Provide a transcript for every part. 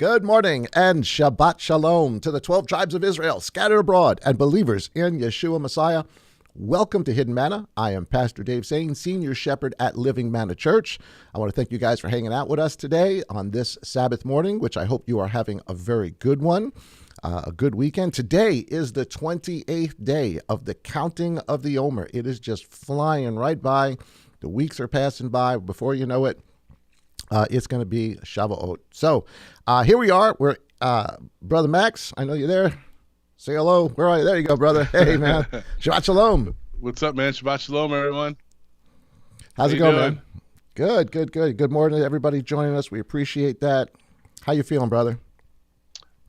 Good morning and Shabbat Shalom to the 12 tribes of Israel scattered abroad and believers in Yeshua Messiah. Welcome to Hidden Manna. I am Pastor Dave Sain, Senior Shepherd at Living Manna Church. I want to thank you guys for hanging out with us today on this Sabbath morning, which I hope you are having a very good one, a good weekend. Today is the 28th day of the counting of the Omer. It is just flying right by. The weeks are passing by. Before you know it, it's going to be Shavuot. So here we are. We're Brother Max. I know you're there. Say hello. Where are you? There you go, brother. Hey, man. Shabbat Shalom. What's up, man? Shabbat Shalom, everyone. How's it going, man? Good. Good morning to everybody joining us. We appreciate that. How you feeling, brother?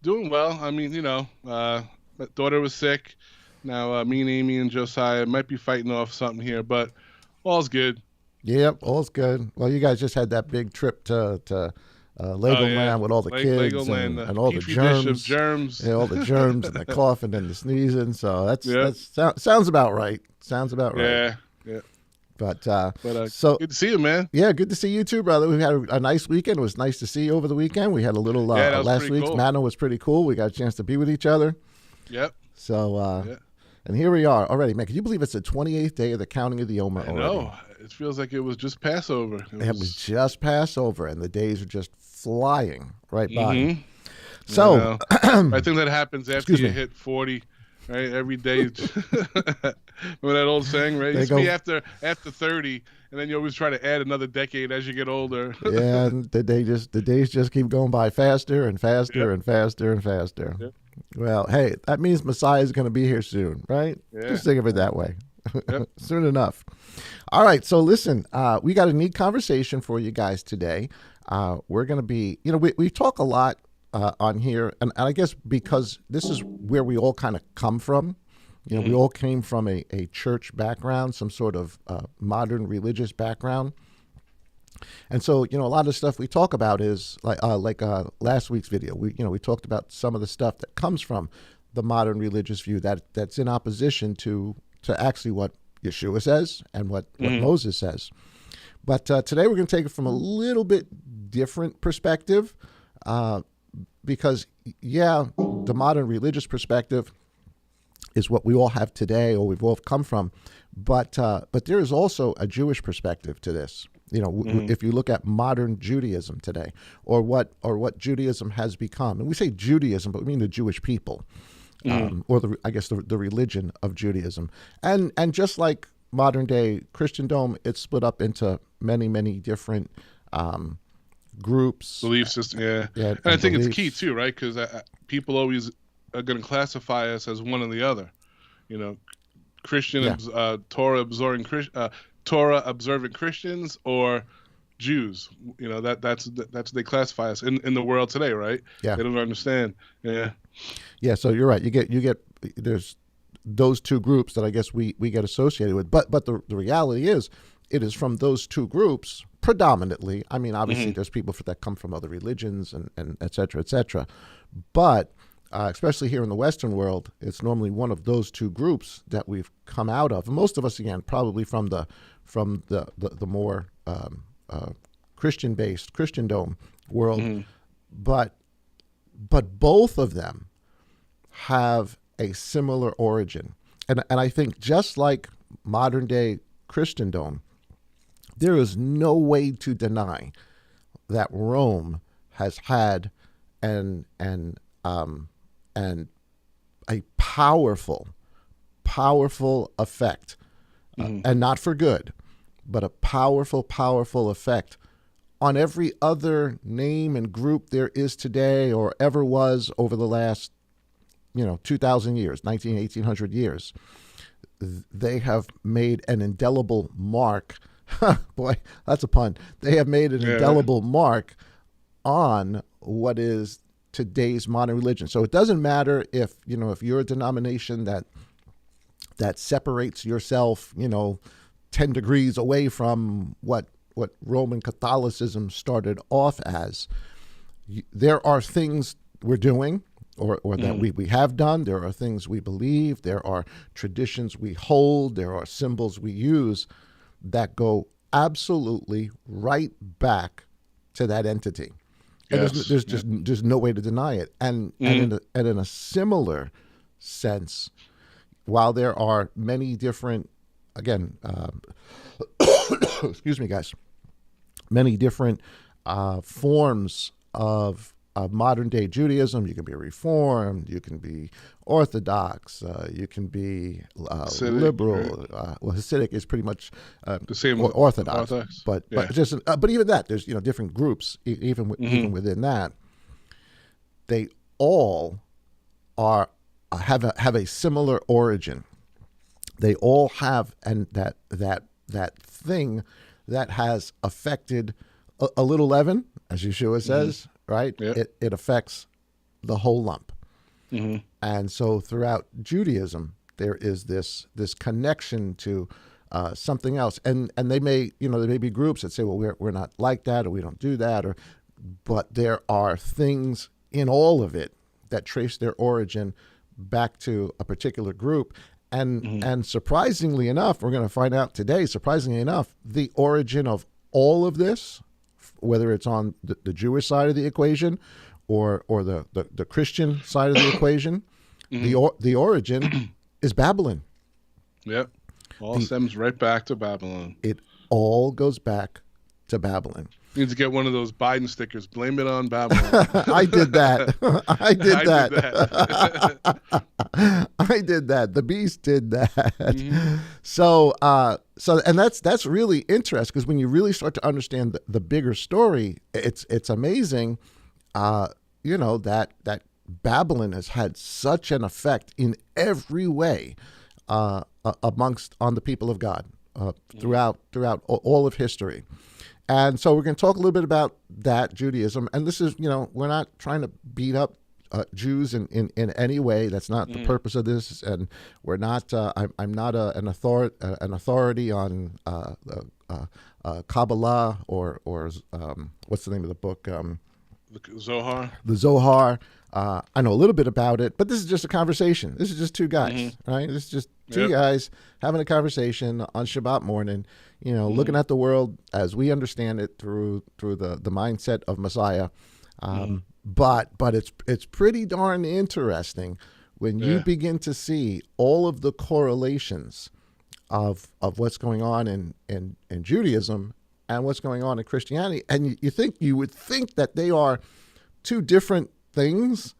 Doing well. I mean, my daughter was sick. Now, me and Amy and Josiah might be fighting off something here, but all's good. Yep, all's good. Well, you guys just had that big trip to Legoland with all the kids Legoland, and all the germs. Dish of germs. Yeah, all the germs and the coughing and the sneezing. So that sounds about right. Sounds about right. Yeah. But so good to see you, man. Yeah, good to see you too, brother. We had a nice weekend. It was nice to see you over the weekend. We had a little last week's cool. Manna was pretty cool. We got a chance to be with each other. Yep. So and here we are already, man. Can you believe it's the 28th day of the counting of the Omer already? No, it feels like it was just Passover. It was just Passover, and the days are just flying right by. Mm-hmm. So I think that happens after you hit 40, right? Every day. Remember that old saying, right? It used to be after 30, and then you always try to add another decade as you get older. Yeah, and the days just keep going by faster and faster and faster and faster. Yep. Well, hey, that means Messiah is going to be here soon, right? Yeah. Just think of it that way. Yep. Soon enough. All right, so listen, we got a neat conversation for you guys today. We're going to be, we talk a lot on here, and I guess because this is where we all kind of come from. We all came from a church background, some sort of modern religious background. And so, a lot of stuff we talk about is like last week's video. We talked about some of the stuff that comes from the modern religious view that's in opposition to actually what Yeshua says and what Moses says. But today we're going to take it from a little bit different perspective because, the modern religious perspective is what we all have today or we've all come from. But there is also a Jewish perspective to this. If you look at modern Judaism today or what Judaism has become, and we say Judaism, but we mean the Jewish people. Or the religion of Judaism. And just like modern day Christendom, it's split up into many, many different groups. Belief system, yeah. And I think it's key too, right? Because people always are going to classify us as one or the other. Christian, Torah observant Christians or Jews. That's they classify us in the world today, right? Yeah. They don't understand. Yeah. Yeah, so you're right. You get there's those two groups that I guess we get associated with. But the reality is it is from those two groups predominantly. I mean, obviously there's people that come from other religions and et cetera. But especially here in the Western world, it's normally one of those two groups that we've come out of. And most of us, again, probably from the more Christian-based Christendom world. But both of them have a similar origin. And I think just like modern day Christendom, there is no way to deny that Rome has had a powerful effect, and not for good, but a powerful effect on every other name and group there is today or ever was over the last, 2,000 years, 1,800 years. They have made an indelible mark. Boy, that's a pun. They have made an indelible mark on what is today's modern religion. So it doesn't matter if you're a denomination that separates yourself, 10 degrees away from what Roman Catholicism started off as. There are things we're doing or that we have done. There are things we believe. There are traditions we hold. There are symbols we use that go absolutely right back to that entity. And Yes. there's no way to deny it. And in a similar sense, while there are many different, again, excuse me, guys, many different forms of modern day Judaism. You can be Reformed, you can be Orthodox, you can be Hasidic, liberal. right? Well, Hasidic is pretty much The same Orthodox, Orthodox. but even that there's different groups even within that. They all have a similar origin. They all have that thing that has affected a little leaven, as Yeshua says, right? Yep. It affects the whole lump. And so throughout Judaism, there is this connection to something else. And they may, there may be groups that say, well, we're not like that, or we don't do that, but there are things in all of it that trace their origin back to a particular group. And surprisingly enough, we're going to find out today, the origin of all of this, whether it's on the Jewish side of the equation or the Christian side of the equation, the origin is Babylon. Yep. All stems right back to Babylon. It all goes back to Babylon. You need to get one of those Biden stickers. Blame it on Babylon. I did that. I did that. The beast did that. So and that's really interesting, because when you really start to understand the bigger story, it's amazing. That Babylon has had such an effect in every way on the people of God throughout all of history. And so we're going to talk a little bit about that, Judaism. And this is, we're not trying to beat up Jews in any way. That's not the purpose of this. And we're not, I'm not an authority on Kabbalah or what's the name of the book? The Zohar. The Zohar. I know a little bit about it, but this is just a conversation. This is just two guys, right? This is just two guys having a conversation on Shabbat morning, looking at the world as we understand it through the mindset of Messiah. But it's pretty darn interesting when you begin to see all of the correlations of what's going on in Judaism and what's going on in Christianity. And you would think that they are two different things,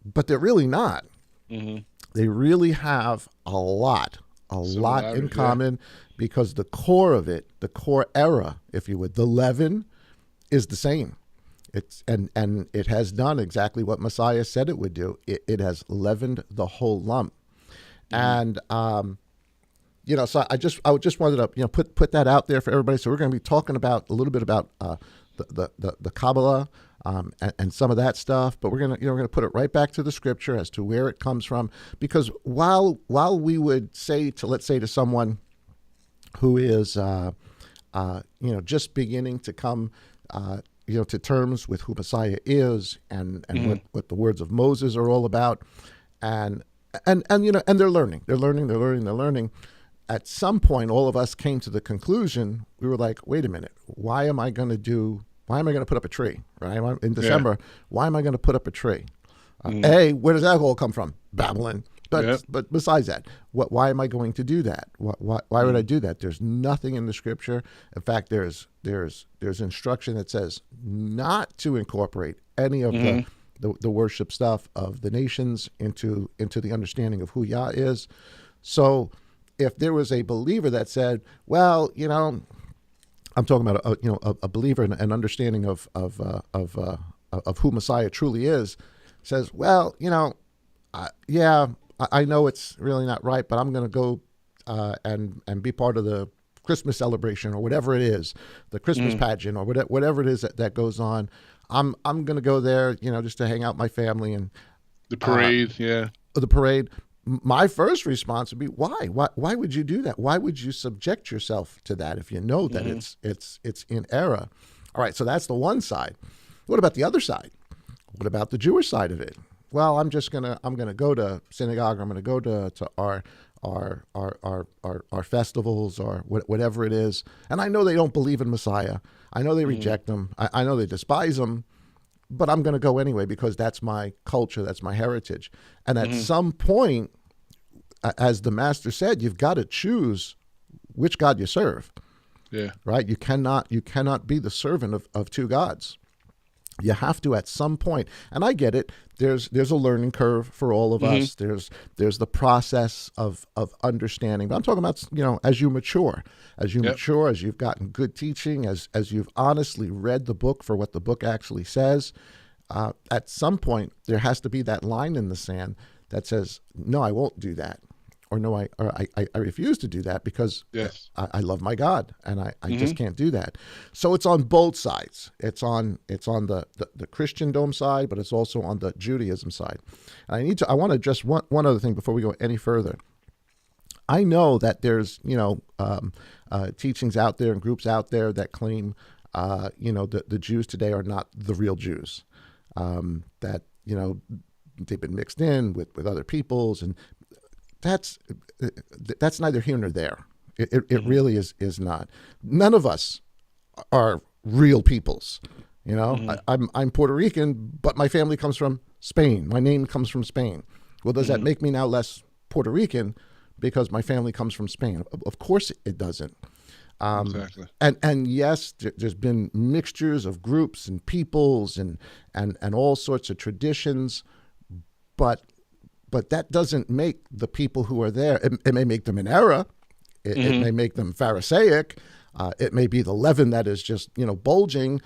but they're really not. They really have a lot in common, because the core of it, the core era, if you would, the leaven, is the same. It's and it has done exactly what Messiah said it would do. It has leavened the whole lump. And so I just wanted to put that out there for everybody. So we're going to be talking about a little bit about the Kabbalah and some of that stuff, but we're gonna put it right back to the scripture as to where it comes from. Because while we would say to someone who is just beginning to come to terms with who Messiah is and what the words of Moses are all about, and they're learning. At some point, all of us came to the conclusion, we were like, wait a minute, why am I going to put up a tree, right? In December, why am I going to put up a tree? Where does that all come from? Babylon. But besides that, why am I going to do that? Why would I do that? There's nothing in the scripture. In fact, there's instruction that says not to incorporate any of the worship stuff of the nations into the understanding of who Yah is. So if there was a believer that said, well, I'm talking about a believer and an understanding of who Messiah truly is, says, well, I know it's really not right, but I'm going to go and be part of the Christmas celebration or whatever it is, the Christmas pageant or whatever it is that goes on. I'm going to go there, just to hang out with my family and the parade. The parade. My first response would be, why? Why would you do that? Why would you subject yourself to that if you know that it's in error? All right, so that's the one side. What about the other side? What about the Jewish side of it? Well, I'm gonna go to synagogue. I'm gonna go to our festivals or whatever it is. And I know they don't believe in Messiah. I know they reject him. I know they despise him. but I'm going to go anyway because that's my culture, that's my heritage. And at some point, as the master said, you've got to choose which God you serve. Yeah. Right? You cannot be the servant of two gods. You have to at some point, and I get it. There's a learning curve for all of us. There's the process of understanding. But I'm talking about, as you mature, as you've gotten good teaching, as you've honestly read the book for what the book actually says. At some point, there has to be that line in the sand that says, "No, I won't do that," or "No, I refuse to do that because I love my God and I just can't do that." So it's on both sides. It's on the Christendom side, but it's also on the Judaism side. And I want to address one other thing before we go any further. I know that there's teachings out there and groups out there that claim the Jews today are not the real Jews. That they've been mixed in with other peoples, and that's neither here nor there. It really is not. None of us are real peoples. I'm Puerto Rican, but my family comes from Spain. My name comes from Spain. Well, does that make me now less Puerto Rican because my family comes from Spain? Of course it doesn't. Exactly. And yes, there's been mixtures of groups and peoples and all sorts of traditions, but that doesn't make the people who are there. It may make them in error. It may make them Pharisaic. It may be the leaven that is just bulging.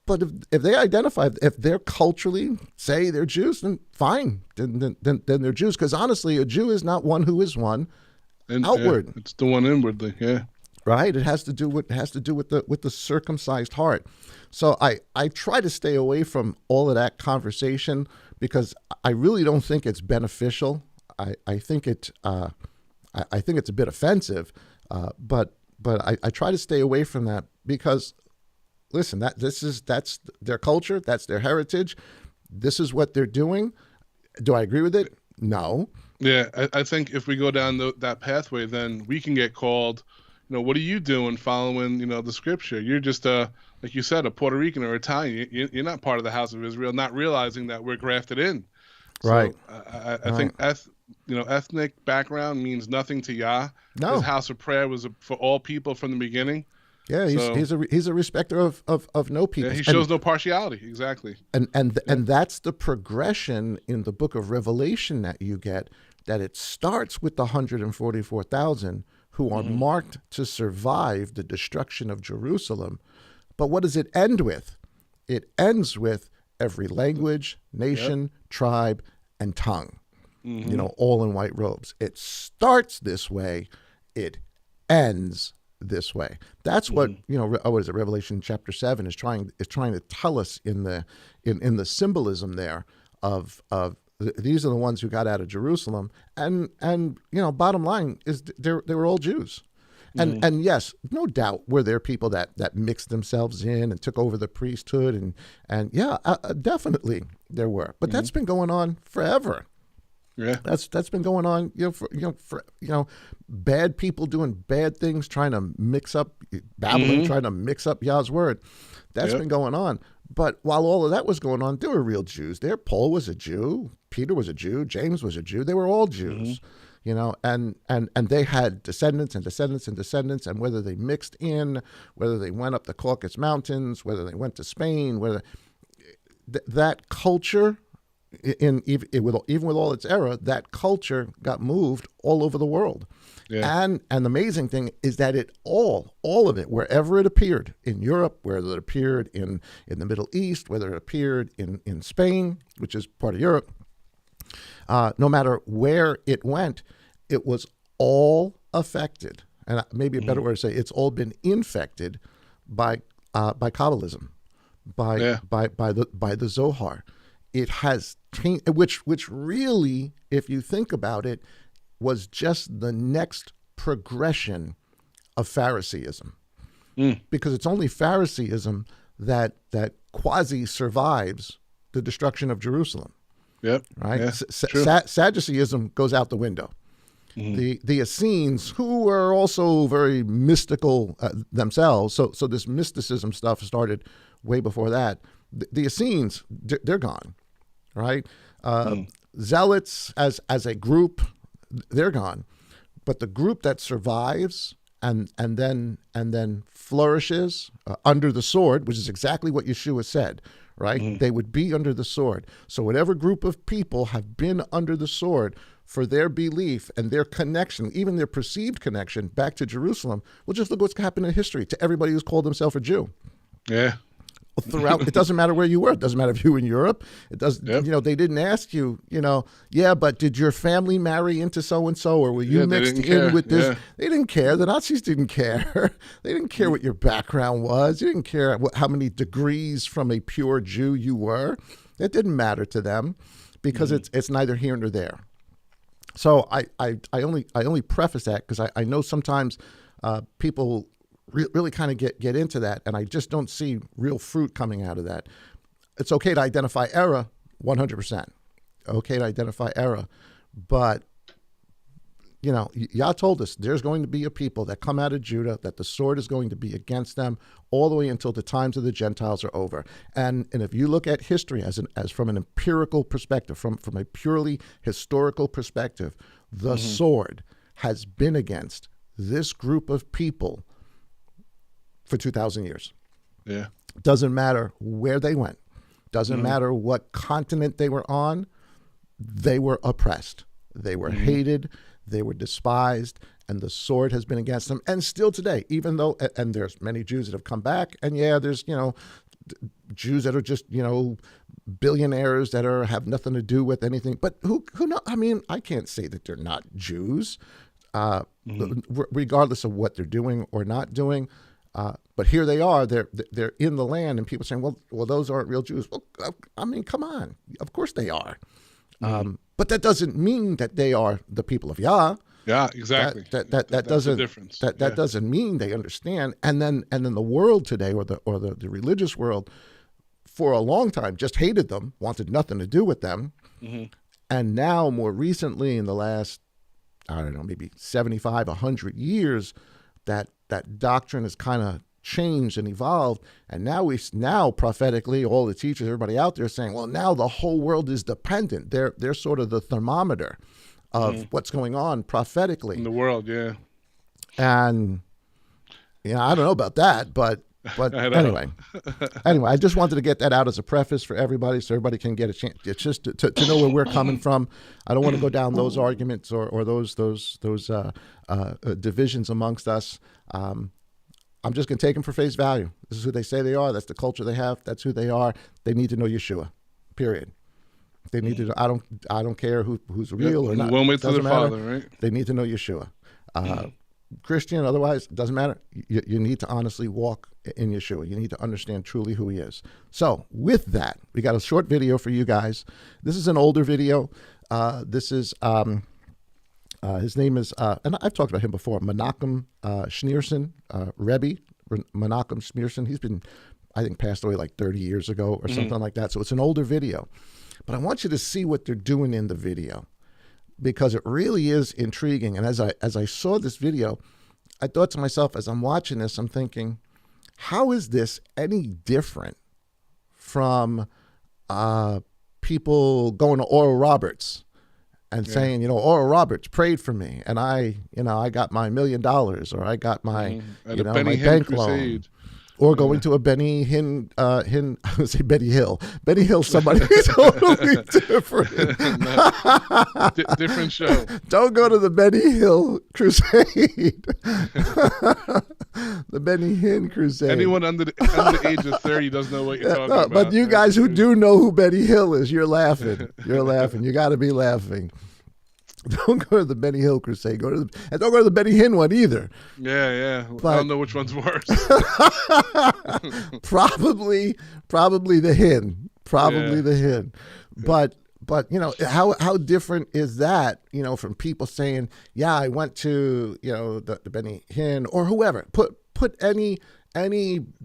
But if they identify, if they're culturally say they're Jews, then fine. Then they're Jews. Because honestly, a Jew is not one who is one outward. Yeah, it's the one inwardly. Yeah. Right. It has to do with the circumcised heart. So I try to stay away from all of that conversation because I really don't think it's beneficial. I think it's a bit offensive, but I try to stay away from that because, listen, that's their culture, that's their heritage. This is what they're doing. Do I agree with it? No. Yeah, I think if we go down that pathway, then we can get called. What are you doing following, the scripture? You're just, like you said, a Puerto Rican or Italian. You're not part of the house of Israel, not realizing that we're grafted in. Right. So I think ethnic background means nothing to Yah. No. His house of prayer was for all people from the beginning. Yeah, he's a respecter of no people. Yeah, he shows no partiality. Exactly. And that's the progression in the book of Revelation that you get, that it starts with the 144,000 who are marked to survive the destruction of Jerusalem. But what does it end with? It ends with every language, nation, tribe, and tongue, all in white robes. It starts this way. It ends this way. That's what, what is it? Revelation chapter 7 is trying to tell us in the symbolism there of these are the ones who got out of Jerusalem, and bottom line is they were all Jews, and yes, no doubt were there people that mixed themselves in and took over the priesthood, and definitely there were, but that's been going on forever. Yeah, that's been going on, for bad people doing bad things, trying to mix up Babylon, trying to mix up Yah's word. That's been going on. But while all of that was going on, there were real Jews there. Paul was a Jew. Peter was a Jew. James was a Jew. They were all Jews, and they had descendants and descendants and descendants. And whether they mixed in, whether they went up the Caucasus Mountains, whether they went to Spain, whether that culture, even with all its error, that culture got moved all over the world. Yeah. And the amazing thing is that it all of it, wherever it appeared in Europe, whether it appeared in the Middle East, whether it appeared in Spain, which is part of Europe, no matter where it went, it was all affected. And maybe a better word to say, it's all been infected by Kabbalism, by the Zohar. It has changed, which really, if you think about it, was just the next progression of Phariseeism. Because it's only Phariseeism that quasi survives the destruction of Jerusalem. Yep. Right? Yeah, Sadduceeism goes out the window. The Essenes, who are also very mystical themselves, so this mysticism stuff started way before that. the Essenes, they're gone, right? Zealots as a group, they're gone. But the group that survives and then flourishes under the sword, which is exactly what Yeshua said, right? They would be under the sword. So whatever group of people have been under the sword for their belief and their connection, even their perceived connection back to Jerusalem, well, just look what's happened in history to everybody who's called himself a Jew. Yeah. Throughout, it doesn't matter where you were. It doesn't matter if you were in Europe. It does. Yep. They didn't ask you. Yeah, but did your family marry into so and so, or were you mixed in with this? Yeah. They didn't care. The Nazis didn't care. They didn't care what your background was. They didn't care how many degrees from a pure Jew you were. It didn't matter to them because it's neither here nor there. So I only preface that because I know sometimes people really kind of get into that, and I just don't see real fruit coming out of that. It's okay to identify error, 100%. Okay to identify error, but Yah told us there's going to be a people that come out of Judah, that the sword is going to be against them all the way until the times of the Gentiles are over. And if you look at history as from an empirical perspective, from a purely historical perspective, the sword has been against this group of people for 2,000 years. Yeah. Doesn't matter where they went. Doesn't matter what continent they were on. They were oppressed. They were hated. They were despised. And the sword has been against them. And still today, even though, and there's many Jews that have come back. And yeah, there's, Jews that are just, billionaires that have nothing to do with anything. But who know? I mean, I can't say that they're not Jews, regardless of what they're doing or not doing. But here they are. They're in the land, and people saying, "Well, those aren't real Jews." Well, I mean, come on. Of course they are. But that doesn't mean that they are the people of Yah. Yeah, exactly. That doesn't the difference. That doesn't mean they understand. And then the world today, or the religious world, for a long time just hated them, wanted nothing to do with them, and now more recently, in the last, I don't know, maybe 75, 100 years, that doctrine has kind of changed and evolved, and now prophetically, all the teachers, everybody out there is saying, well, now the whole world is dependent. They're sort of the thermometer of what's going on prophetically in the world, yeah. And I don't know about that, but anyway, I just wanted to get that out as a preface for everybody, so everybody can get a chance. It's just to know where we're coming from. I don't want to go down those arguments or those divisions amongst us. I'm just going to take them for face value. This is who they say they are. That's the culture they have. That's who they are. They need to know Yeshua. Period. They need to. I don't care who's real or not. One way to the matter. Father, right? They need to know Yeshua. Christian, otherwise, it doesn't matter. You need to honestly walk in Yeshua. You need to understand truly who he is. So with that, we got a short video for you guys. This is an older video. This is, his name is, and I've talked about him before, Menachem Schneerson, Rebbe, Menachem Schneerson. He's been, I think, passed away like 30 years ago or something like that. So it's an older video. But I want you to see what they're doing in the video, because it really is intriguing. And as I saw this video, I thought to myself, as I'm watching this, I'm thinking, how is this any different from people going to Oral Roberts and saying, Oral Roberts prayed for me, and I got my $1 million, or I got my, my bank loan. Or going to a Benny Hinn, I would say Benny Hill. Benny Hill, somebody totally different. Different show. Don't go to the Benny Hill crusade. The Benny Hinn crusade. Anyone under the age of 30 doesn't know what you're talking about. But you guys who do know who Benny Hill is, you're laughing. You're laughing. You got to be laughing. Don't go to the Benny Hill crusade. And don't go to the Benny Hinn one either. Yeah. But I don't know which one's worse. Probably the Hinn. The Hinn. But how different is that? From people saying, "Yeah, I went to the Benny Hinn," or whoever. Put any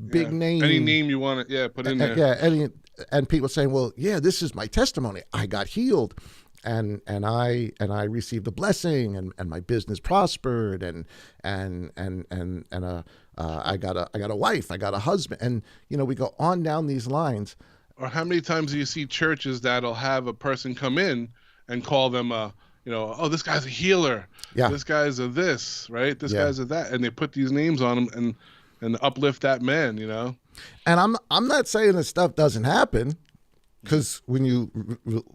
big name, any name you want to, put in there. And people saying, "Well, yeah, this is my testimony. I got healed." And I received a blessing, and my business prospered, and a I got a wife, I got a husband, and we go on down these lines. Or how many times do you see churches that'll have a person come in and call them oh, this guy's a healer. Yeah. This guy's a this, right? This Yeah. guy's a that, and they put these names on them and uplift that man, And I'm not saying this stuff doesn't happen, because when you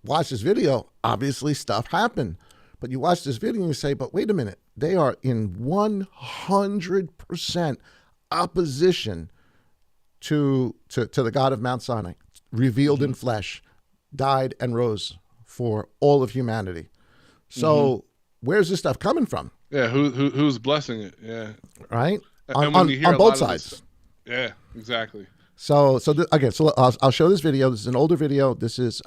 watch this video, obviously stuff happened. But you watch this video and you say, but wait a minute, they are in 100% opposition to the God of Mount Sinai, revealed in flesh, died and rose for all of humanity. So where's this stuff coming from? Yeah, who's blessing it? Yeah, right. On both sides. Yeah, exactly. So I'll show this video. This is an older video. This is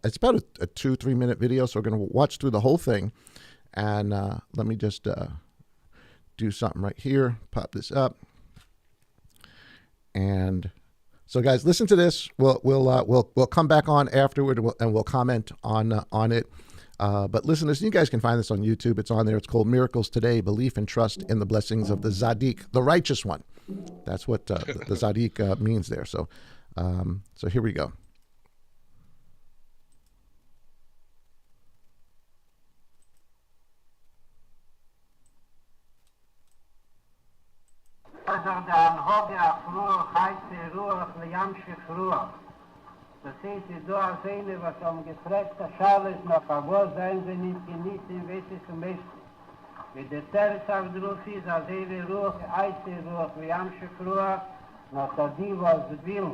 it's about a 2-3 minute video. So we're going to watch through the whole thing, and let me just do something right here. Pop this up. And so, guys, listen to this. We'll come back on afterward, and we'll comment on it. But listen to this. You guys can find this on YouTube. It's on there. It's called Miracles Today: Belief and Trust in the Blessings of the Tzaddik, the Righteous One. That's what the Tzaddik means there. So, so here we go. Das heißt, du hast eine, was gefragt, das Schale ist noch, aber sein sie nicht genießen, weiß ich zum Besten. Mit der Terzav drauf ist, als Ruch, Ruch, wie Amschef Ruch, nach der die, was will,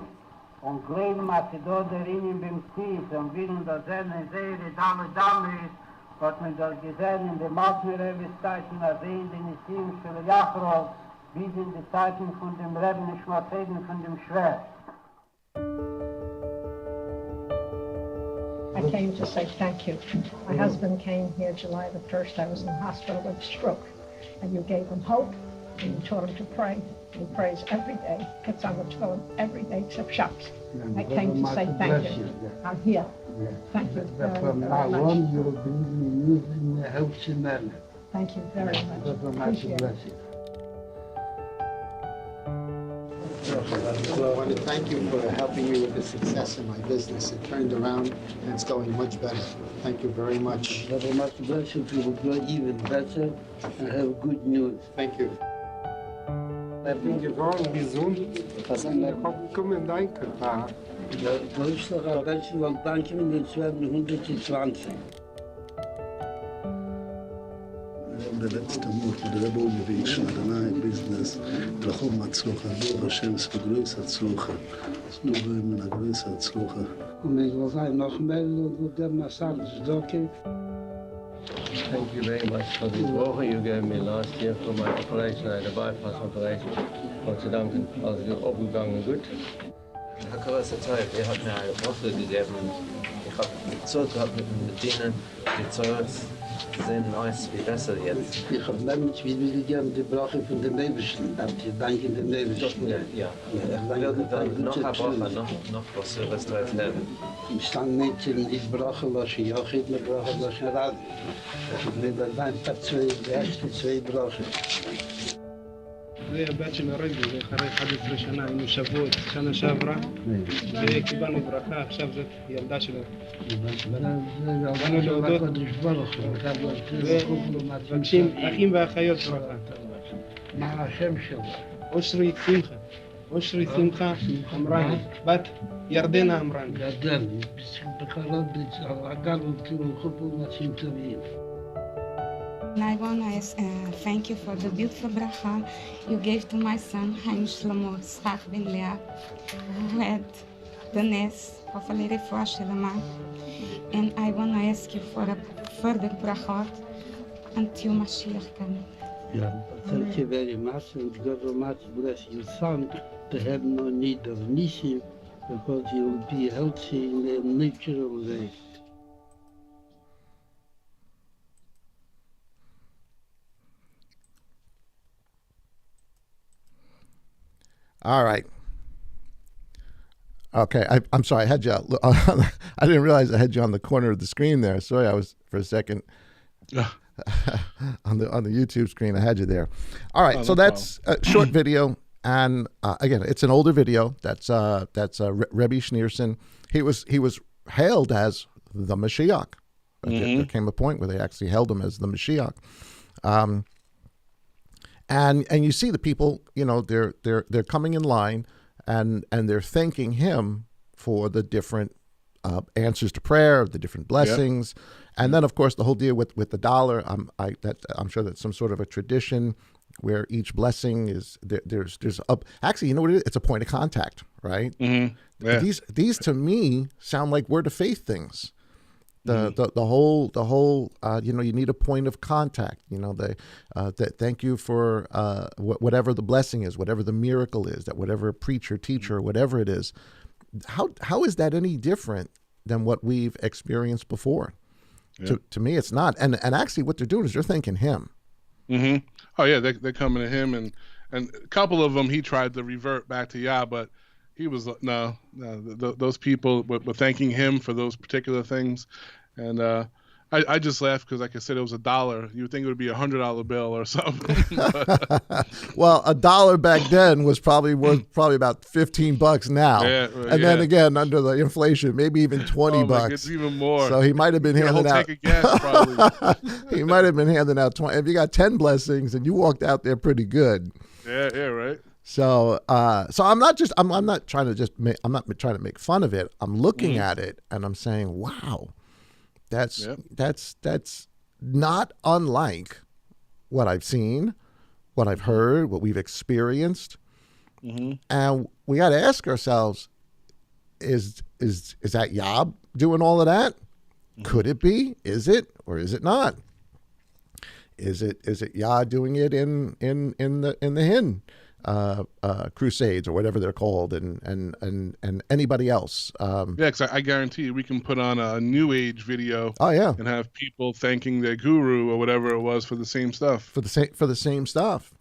und glauben, dass sie dort darin beim Zies, und willen, dass eine Seele Dame ist, hat man das gesehen in der Maltmer-Rebbe-Zeiten, als in den Nissim, für Jachrov, bis in die Zeiten von dem Rebbe, nicht mal von dem Schwert. I came to say thank you. My husband came here July the 1st. I was in the hospital with stroke. And you gave him hope, and you taught him to pray. He prays every day, gets on the toilet every day except Shabbos. I came to say thank you. I'm here. Thank you very, very much. You'll be using the helps in that. Thank you very much. Appreciate it. Well, I want to thank you for helping me with the success in my business. It turned around and it's going much better. Thank you very much. Very much bless you. You will go even better and have good news. Thank you. Ich bin geworden gesund, dass an der Kopf kommen danke. Der größte Recht will danken in den 120. Der letzte Mut, der Rebbe umgewiesen, Adonai Business, Brachot Matzlocha, Baruch Hashem, es vergrößert Zlocha, es nur in einer größeren Zlocha. Und ich will sagen, noch mehr, und der Massage ist okay. Thank you very much for this work you gave me last year for my operation. I had a bypass operation. Gott sei Dank alles aufgegangen gut. Herr Größer Teil, hat mir eine Woche gegeben. Ich habe gezahlt gehabt mit den Dienern. Die Zahlen sind nice, wie besser jetzt. Ich habe nämlich wieder gegeben, die Brache von den Nebelschen. Ich danke den Nebelschen. Ja. Ich will dann noch eine Woche, noch was Restaurant haben. Ich stand nicht in die Brache lassen, ja, ich habe Brache lassen raden. Ich will dann die ersten zwei Brache. זה הבת של הרגל, זה אחרי 11 שנה, היינו שבועות, שנה שעברה, וקיבלנו ברכה, עכשיו זאת ילדה שלנו. באנו להודות, ומבקשים אחים ואחיות ברכה. מה השם שלו? אושרי שמחה, אושרי שמחה אמרני, בת ירדנה אמרני. ירדן, בחרות הגל וכאילו חופו נשים טובים. I want to thank you for the beautiful bracha you gave to my son, Haim Shlomo Schach ben Leah, who had the nest of a little Shelama. And I want to ask you for a further brachot until Mashiach comes. Yeah, thank you very much, and God will much bless your son to have no need of Nisim, because he will be healthy in a natural way. All right. Okay, I'm sorry. I had you. I didn't realize I had you on the corner of the screen there. Sorry, I was for a second. on the YouTube screen. I had you there. All right, Oh, so no that's a short video, and again, it's an older video. That's Rebbe Schneerson. He was hailed as the Mashiach. There came a point where they actually hailed him as the Mashiach. And you see the people, they're coming in line, and they're thanking him for the different answers to prayer, the different blessings, and then of course the whole deal with the dollar. I'm sure that's some sort of a tradition where each blessing is there's actually, you know what it is? It's a point of contact, right? Mm-hmm. Yeah. These to me sound like word of faith things. The whole you need a point of contact. That thank you for whatever the blessing is, whatever the miracle is, that whatever preacher, teacher, whatever it is. How is that any different than what we've experienced before? Yeah. To me, it's not. And actually, what they're doing is they're thanking him. Mm-hmm. Oh yeah, they're coming to him, and a couple of them he tried to revert back to Yah, but he was no. Those people were thanking him for those particular things, and I just laughed because, like I said, it was $1. You would think it would be $100 bill or something. Well, $1 back then was probably worth about $15 now, and then again under the inflation, maybe even $20. It's even more. So he might have been handing out. Tank of gas, probably. He might have been handing out 20. If you got 10 blessings, and you walked out there pretty good. Yeah, right. So I'm not trying to make fun of it. I'm looking at it and I'm saying, wow. That's not unlike what I've seen, what I've heard, what we've experienced, and we got to ask ourselves: Is that Yah doing all of that? Could it be? Is it, or is it not? Is it Yah doing it in the Hin crusades or whatever they're called, and anybody else? Because I guarantee you we can put on a New Age video. Oh yeah, and have people thanking their guru or whatever it was for the same stuff. For the same stuff.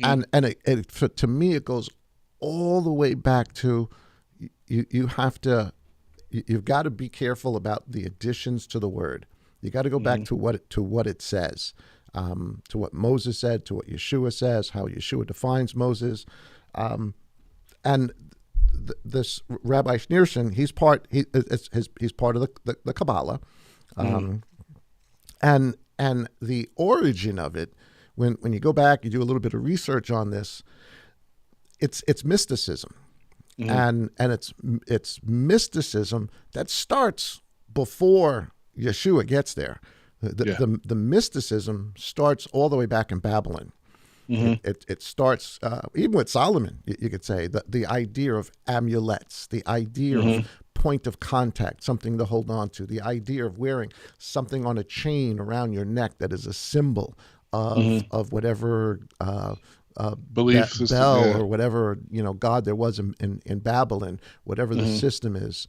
And it to me it goes all the way back to you've got to be careful about the additions to the word. You got to go back to what it says. To what Moses said, to what Yeshua says, how Yeshua defines Moses, and this Rabbi Schneerson, he's part of the Kabbalah, and the origin of it. When you go back, you do a little bit of research on this. It's mysticism, and it's mysticism that starts before Yeshua gets there. The mysticism starts all the way back in Babylon. It starts even with Solomon. You could say the idea of amulets, the idea of point of contact, something to hold on to, the idea of wearing something on a chain around your neck that is a symbol of whatever belief system, Bel or whatever god there was in Babylon, whatever the system is.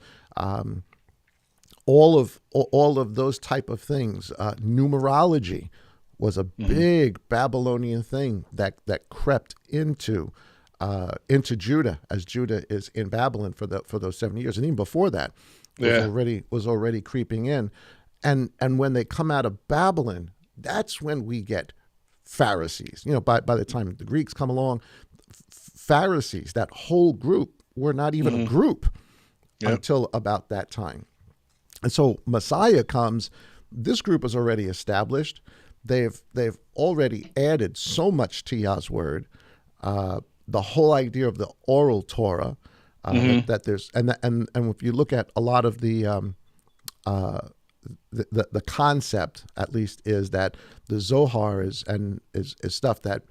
All of those type of things. Numerology was a big Babylonian thing that crept into Judah, as Judah is in Babylon for those 70 years, and even before that was already creeping in. And when they come out of Babylon, that's when we get Pharisees. By the time the Greeks come along, Pharisees, that whole group, were not even a group until about that time. And so Messiah comes. This group is already established. They've already added so much to Yah's word. The whole idea of the oral Torah, that there's and if you look at a lot of the concept, at least, is that the Zohar is stuff that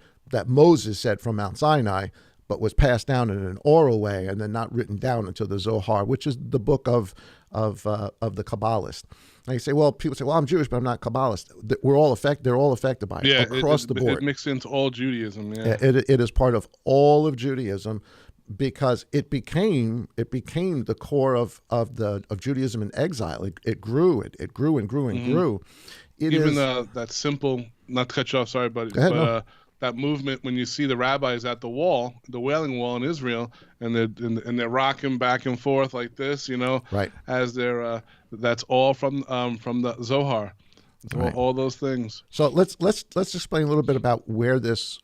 Moses said from Mount Sinai, but was passed down in an oral way and then not written down until the Zohar, which is the book of the Kabbalist. And you say, well, people say, well, I'm Jewish, but I'm not Kabbalist. They're all affected by it across the board. It mixed into all Judaism. Yeah, it is part of all of Judaism, because it became the core of Judaism in exile. It grew and grew and grew. That simple, not to cut you off, sorry, but that movement, when you see the rabbis at the Wailing Wall in Israel, and they're rocking back and forth like this, right, as they're that's all from the Zohar. Right. all those things. So let's explain a little bit about where this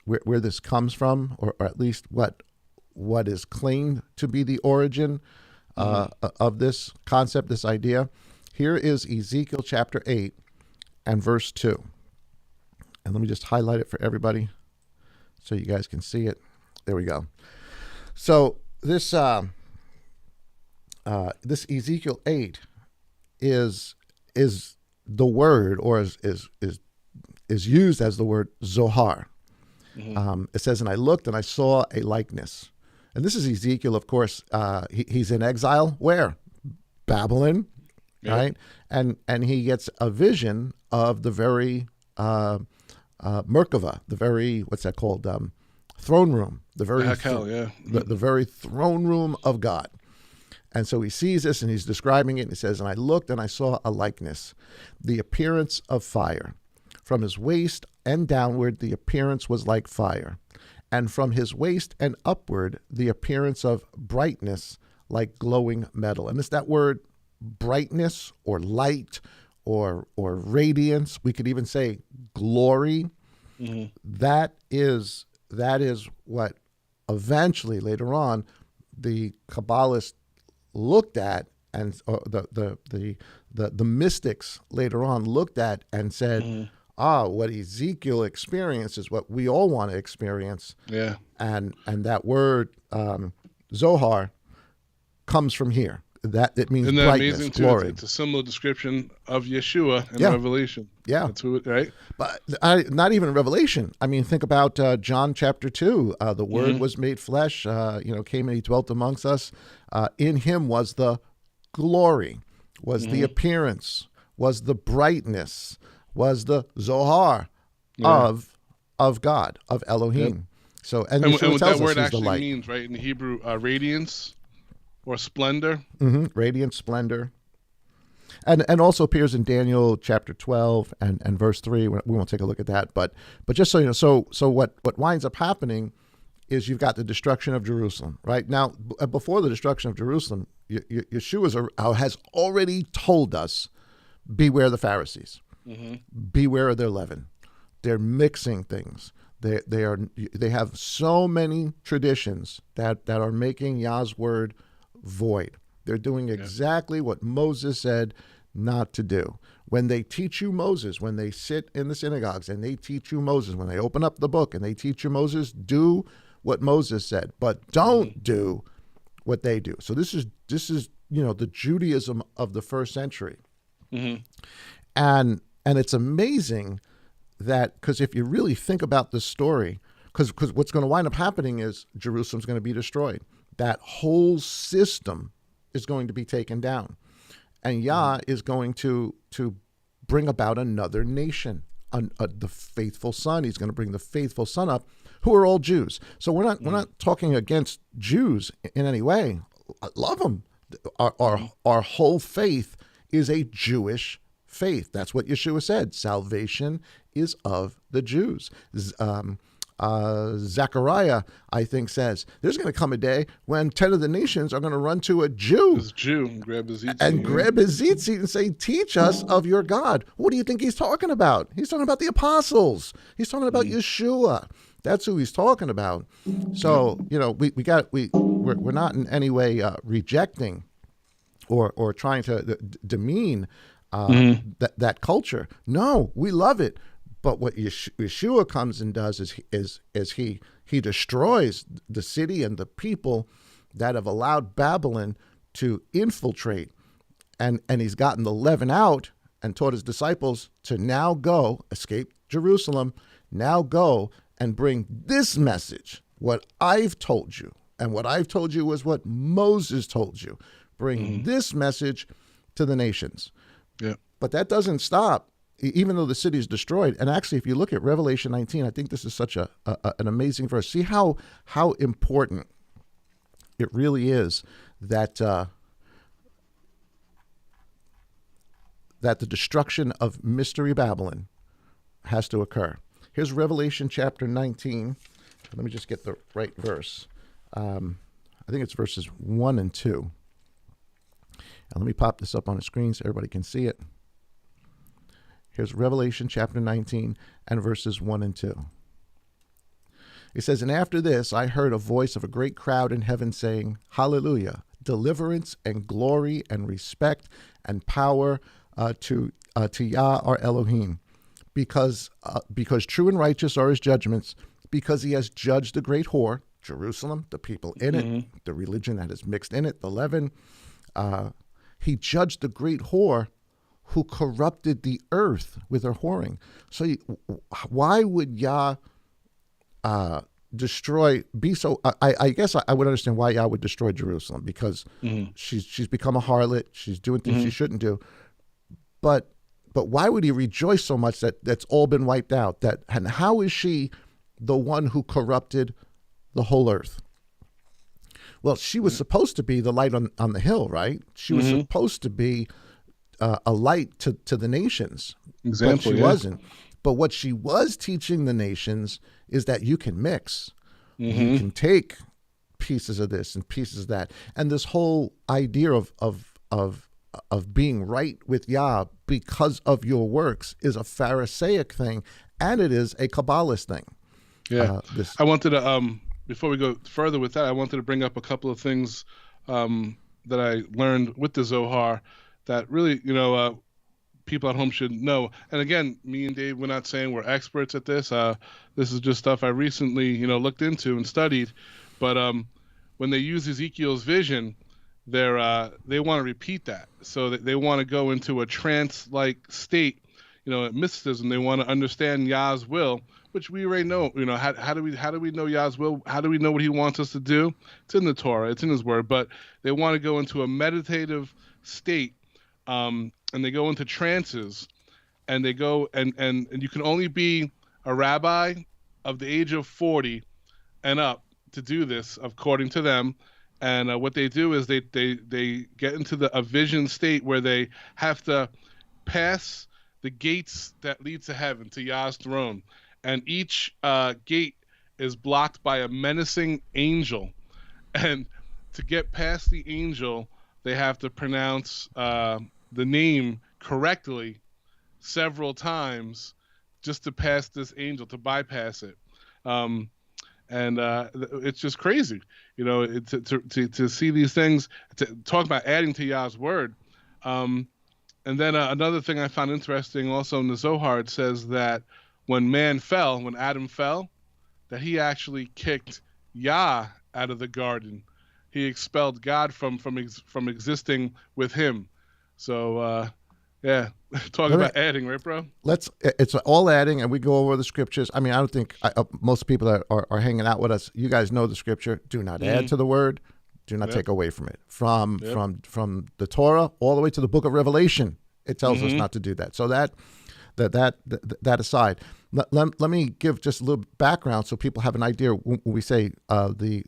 comes from, or at least what is claimed to be the origin of this concept, this idea. Here is Ezekiel chapter 8 and verse 2. And let me just highlight it for everybody so you guys can see it. There we go. So this this Ezekiel 8 is the word, or is used as the word Zohar. It says, and I looked and I saw a likeness. And this is Ezekiel, of course. He's in exile. Where? Babylon, right? And he gets a vision of the very Merkava, the very, what's that called? Throne room. The very the very throne room of God. And so he sees this and he's describing it, and he says, and I looked and I saw a likeness, the appearance of fire. From his waist and downward, the appearance was like fire. And from his waist and upward, the appearance of brightness like glowing metal. And it's that word brightness or light or radiance. We could even say glory. That is what eventually later on the Kabbalists looked at, and the mystics later on looked at and said, what Ezekiel experienced is what we all want to experience. Yeah. And that word Zohar comes from here. That it means Isn't that brightness, amazing too? glory. It's a similar description of Yeshua in Revelation. Yeah. That's who, right? But not even Revelation. I mean, think about John chapter 2. The Word was made flesh, came and he dwelt amongst us. In him was the glory, was the appearance, was the brightness, was the Zohar of God, of Elohim. Yep. So, and Yeshua what tells that word us he's actually the light. means, right, in the Hebrew, radiance or splendor. Radiant splendor. And also appears in Daniel chapter 12 and verse 3. We won't take a look at that, but just so you know, so what winds up happening is you've got the destruction of Jerusalem, right? Now, before the destruction of Jerusalem, Yeshua has already told us, beware the Pharisees. Beware of their leaven. They're mixing things. They have so many traditions that are making Yah's word void. They're doing exactly what Moses said not to do. When they teach you Moses, when they sit in the synagogues and they teach you Moses, when they open up the book and they teach you Moses, do what Moses said, but don't do what they do. So this is the Judaism of the first century. And it's amazing that, because if you really think about this story, because what's going to wind up happening is Jerusalem's going to be destroyed. That whole system is going to be taken down. And Yah is going to bring about another nation, the faithful son. He's going to bring the faithful son up, who are all Jews. So we're not talking against Jews in any way. I love them. Our whole faith is a Jewish faith. That's what Yeshua said. Salvation is of the Jews. Zechariah, I think, says there's going to come a day when 10 of the nations are going to run to a Jew, and grab his eat seat and say, teach us of your God. What do you think he's talking about? He's talking about the apostles. He's talking about Yeshua. That's who he's talking about. So, we're not in any way rejecting or trying to demean that culture. No, we love it. But what Yeshua comes and does is he destroys the city and the people that have allowed Babylon to infiltrate, and he's gotten the leaven out and taught his disciples to now go, escape Jerusalem, now go and bring this message, what I've told you. And what I've told you was what Moses told you. Bring this message to the nations. Yeah. But that doesn't stop, even though the city is destroyed. And actually, if you look at Revelation 19, I think this is such an amazing verse. See how important it really is that the destruction of Mystery Babylon has to occur. Here's Revelation chapter 19. Let me just get the right verse. I think it's verses 1 and 2. And let me pop this up on the screen so everybody can see it. Here's Revelation chapter 19 and verses 1 and 2. It says, "And after this I heard a voice of a great crowd in heaven saying, Hallelujah, deliverance and glory and respect and power to Yah our Elohim, because true and righteous are his judgments, because he has judged the great whore, Jerusalem, the people in it, the religion that is mixed in it, the leaven. He judged the great whore who corrupted the earth with her whoring." So why would Yah destroy, be so, I guess I would understand why Yah would destroy Jerusalem, because she's become a harlot, she's doing things she shouldn't do. But why would he rejoice so much that that's all been wiped out? And how is she the one who corrupted the whole earth? Well, she was supposed to be the light on the hill, right? She was supposed to be a light to the nations. Example, but she wasn't. But what she was teaching the nations is that you can mix. You can take pieces of this and pieces of that. And this whole idea of being right with Yah because of your works is a Pharisaic thing, and it is a Kabbalist thing. Yeah. I wanted to, before we go further with that, I wanted to bring up a couple of things that I learned with the Zohar that really, people at home should know. And again, me and Dave, we're not saying we're experts at this. This is just stuff I recently, looked into and studied. But when they use Ezekiel's vision, they want to repeat that. So that they want to go into a trance-like state, mysticism. They want to understand Yah's will, which we already know. How do we know Yah's will? How do we know what he wants us to do? It's in the Torah. It's in his word. But they want to go into a meditative state, and they go into trances, and they go and you can only be a rabbi of the age of 40 and up to do this, according to them. And what they do is they get into a vision state where they have to pass the gates that lead to heaven, to Yah's throne. And each gate is blocked by a menacing angel. And to get past the angel, they have to pronounce the name correctly several times just to pass this angel, to bypass it. And it's just crazy, to see these things, to talk about adding to Yah's word. And then another thing I found interesting also in the Zohar, it says that when Adam fell, that he actually kicked Yah out of the garden. He expelled God from existing with him. So, yeah, talk about adding, right, bro? It's all adding, and we go over the scriptures. I mean, I don't think most people that are hanging out with us, you guys know the scripture. Do not add to the word. Do not take away from it. From the Torah all the way to the book of Revelation, it tells us not to do that. So that aside, let me give just a little background so people have an idea. When we say the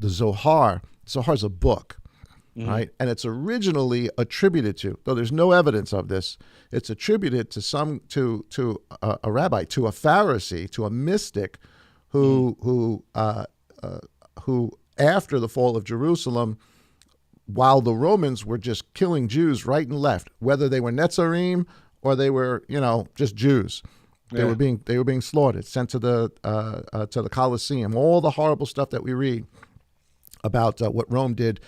Zohar, Zohar's a book. Right, and it's originally attributed to, though there's no evidence of this, it's attributed to a rabbi, to a Pharisee, to a mystic, who after the fall of Jerusalem, while the Romans were just killing Jews right and left, whether they were Netzarim or they were just Jews, they were being slaughtered, sent to the Colosseum, all the horrible stuff that we read about what Rome did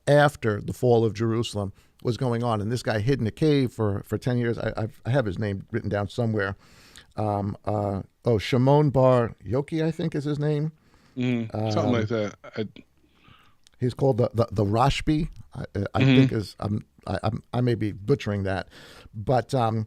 after the fall of Jerusalem was going on. And this guy hid in a cave for 10 years. I have his name written down somewhere. Shimon Bar Yoki, I think is his name. Something like that. He's called the Rashbi. I think is I may be butchering that, but so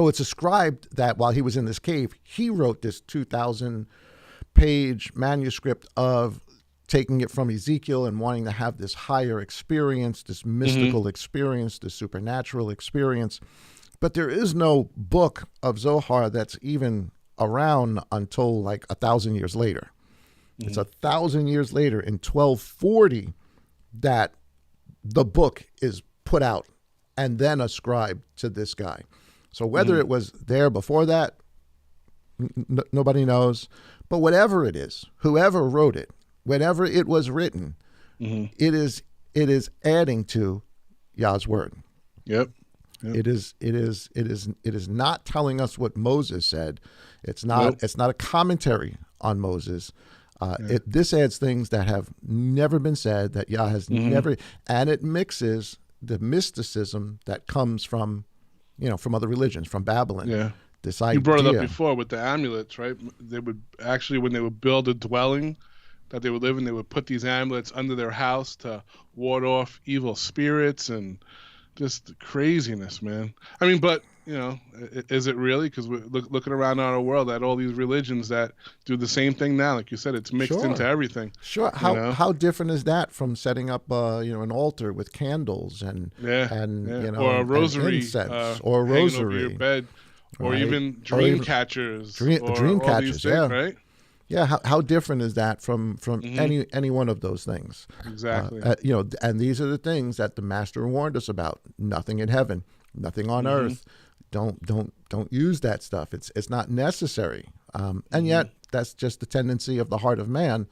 it's ascribed that while he was in this cave, he wrote this 2,000-page manuscript of taking it from Ezekiel and wanting to have this higher experience, this mystical experience, this supernatural experience. But there is no book of Zohar that's even around until like 1,000 years later. It's 1,000 years later in 1240 that the book is put out and then ascribed to this guy. So whether it was there before that, nobody knows. But whatever it is, whoever wrote it, whenever it was written, it is adding to Yah's word. Yep. Yep. It is not telling us what Moses said. It's not It's not a commentary on Moses. This adds things that have never been said, that Yah has never, and it mixes the mysticism that comes from, from other religions, from Babylon. Yeah. This idea. You brought it up before with the amulets, right? They would actually, when they would build a dwelling that they would live in, they would put these amulets under their house to ward off evil spirits and just craziness, man. I mean, but, is it really? Because we're looking around our world at all these religions that do the same thing now. Like you said, it's mixed into everything. Sure. How different is that from setting up, an altar with candles and or a rosary, and incense, or a hanging rosary over your bed, or right? even dream catchers, dream catchers, things, right? Yeah, how different is that from any one of those things? Exactly. And these are the things that the Master warned us about. Nothing in heaven, nothing on earth. Don't use that stuff. It's not necessary. And yet that's just the tendency of the heart of man,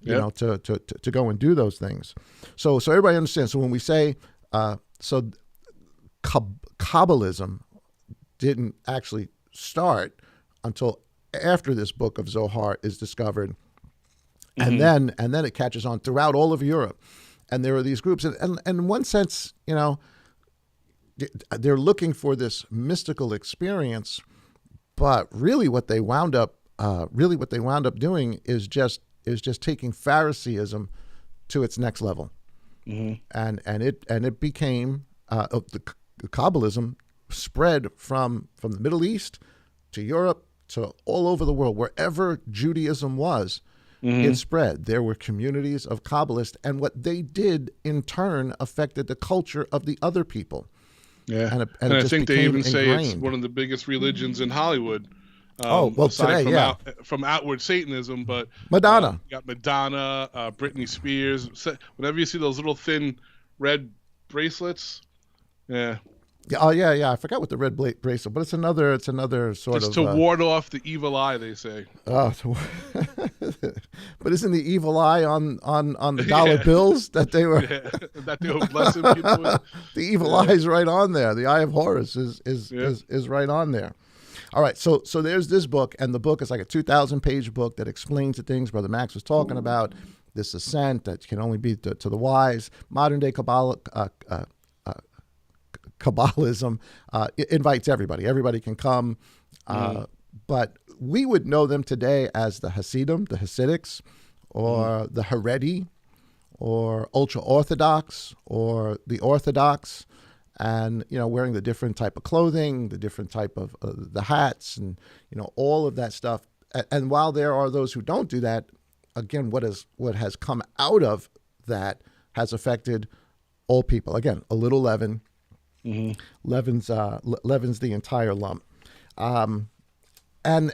to go and do those things. So everybody understands. So when we say Kabbalism didn't actually start until after this book of Zohar is discovered, and then it catches on throughout all of Europe, and there are these groups, and in one sense, they're looking for this mystical experience, but really what they wound up doing is just taking Phariseeism to its next level, and it became the Kabbalism spread from the Middle East to Europe to all over the world. Wherever Judaism was, it spread. There were communities of Kabbalists, and what they did in turn affected the culture of the other people. Yeah, and I think they even say it's ingrained. one of the biggest religions in Hollywood. Today, from outward Satanism, but Madonna. You got Madonna, Britney Spears. Whenever you see those little thin red bracelets, yeah. Oh yeah. I forgot what the red bracelet, but it's another sort just of to ward off the evil eye. They say. But isn't the evil eye on the dollar bills that they were blessing people with? The evil eye is right on there. The eye of Horus is right on there. All right, so there's this book, and the book is like a 2,000-page book that explains the things Brother Max was talking about. This ascent that can only be to the wise. Modern day Kabbalism it invites everybody. Everybody can come, but we would know them today as the Hasidim, the Hasidics, or the Haredi, or ultra Orthodox, or the Orthodox, and wearing the different type of clothing, the different type of the hats, and all of that stuff. And while there are those who don't do that, again, what has come out of that has affected all people. Again, a little leaven. Leaven's the entire lump. And